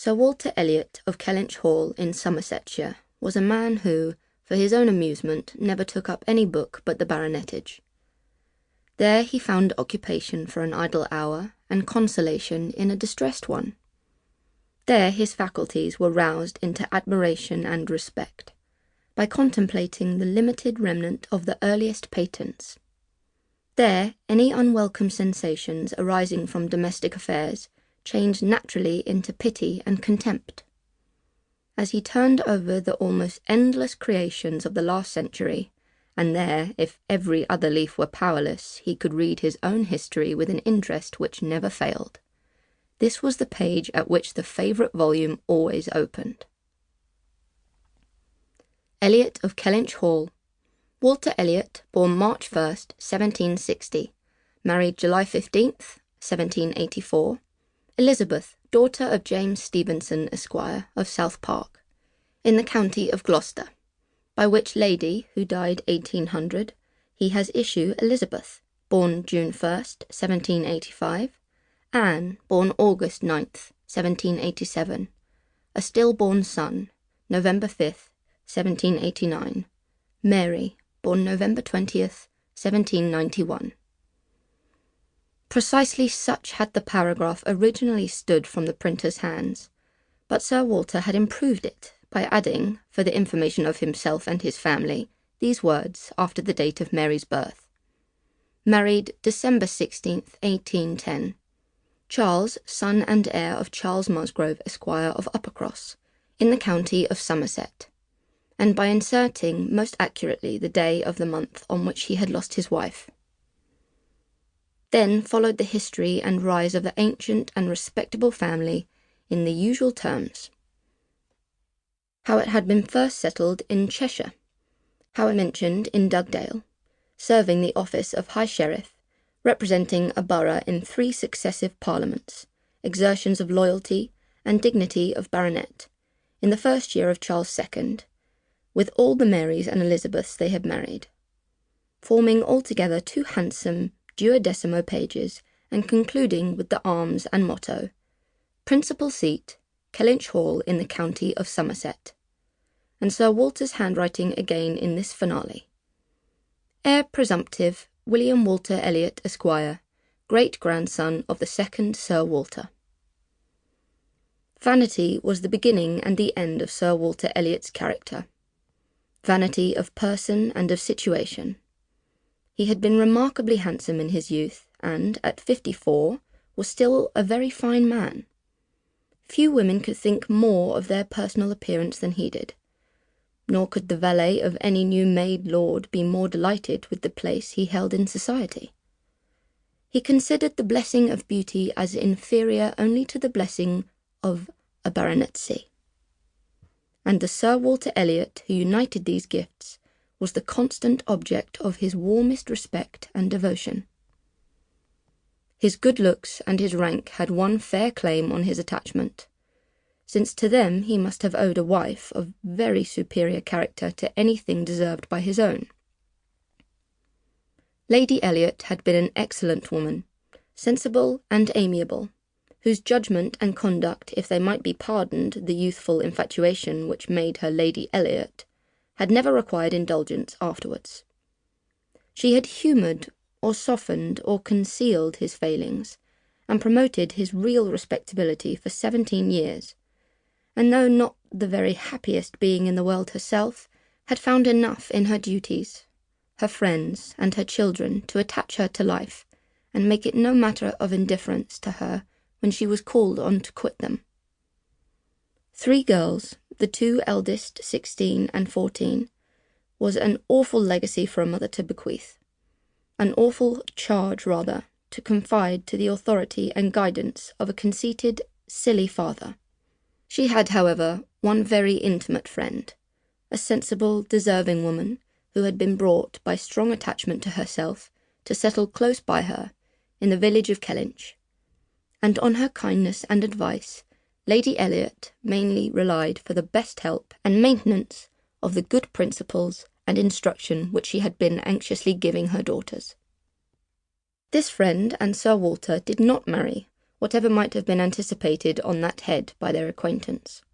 Sir Walter Elliot of Kellynch Hall in Somersetshire was a man who, for his own amusement, never took up any book but the baronetage. There he found occupation for an idle hour and consolation in a distressed one. There his faculties were roused into admiration and respect, by contemplating the limited remnant of the earliest patents. There any unwelcome sensations arising from domestic affairs changed naturally into pity and contempt. As he turned over the almost endless creations of the last century, and there, if every other leaf were powerless, he could read his own history with an interest which never failed. This was the page at which the favourite volume always opened. Elliot of Kellynch Hall. Walter Elliot, born March 1st, 1760, married July 15th, 1784, Elizabeth, daughter of James Stevenson, Esquire, of South Park, in the county of Gloucester, by which lady, who died 1800, he has issue Elizabeth, born June 1st, 1785, Anne, born August 9th, 1787, a stillborn son, November 5th, 1789, Mary, born November 20th, 1791. Precisely such had the paragraph originally stood from the printer's hands, but Sir Walter had improved it by adding, for the information of himself and his family, these words after the date of Mary's birth. Married December 16th, 1810. Charles, son and heir of Charles Musgrove, Esquire of Uppercross, in the county of Somerset, and by inserting most accurately the day of the month on which he had lost his wife. Then followed the history and rise of the ancient and respectable family in the usual terms. How it had been first settled in Cheshire, how it mentioned in Dugdale, serving the office of High Sheriff, representing a borough in 3 successive parliaments, exertions of loyalty and dignity of baronet, in the first year of Charles II, with all the Marys and Elizabeths they had married, forming altogether 2 handsome duodecimo pages, and concluding with the arms and motto, Principal Seat, Kellynch Hall in the county of Somerset, and Sir Walter's handwriting again in this finale. Heir presumptive, William Walter Elliot, Esquire, great-grandson of the second Sir Walter. Vanity was the beginning and the end of Sir Walter Elliot's character. Vanity of person and of situation. He had been remarkably handsome in his youth, and, at 54, was still a very fine man. Few women could think more of their personal appearance than he did, nor could the valet of any new-made lord be more delighted with the place he held in society. He considered the blessing of beauty as inferior only to the blessing of a baronetcy. And the Sir Walter Elliot who united these gifts was the constant object of his warmest respect and devotion. His good looks and his rank had one fair claim on his attachment, since to them he must have owed a wife of very superior character to anything deserved by his own. Lady Elliot had been an excellent woman, sensible and amiable, whose judgment and conduct, if they might be pardoned the youthful infatuation which made her Lady Elliot, had never required indulgence afterwards. She had humoured or softened or concealed his failings, and promoted his real respectability for 17 years, and though not the very happiest being in the world herself, had found enough in her duties, her friends, and her children to attach her to life, and make it no matter of indifference to her when she was called on to quit them. 3 girls, the 2 eldest, 16 and 14, was an awful legacy for a mother to bequeath, an awful charge, rather, to confide to the authority and guidance of a conceited, silly father. She had, however, one very intimate friend, a sensible, deserving woman, who had been brought by strong attachment to herself to settle close by her, in the village of Kellynch, and on her kindness and advice Lady Elliot mainly relied for the best help and maintenance of the good principles and instruction which she had been anxiously giving her daughters. This friend and Sir Walter did not marry, whatever might have been anticipated on that head by their acquaintance.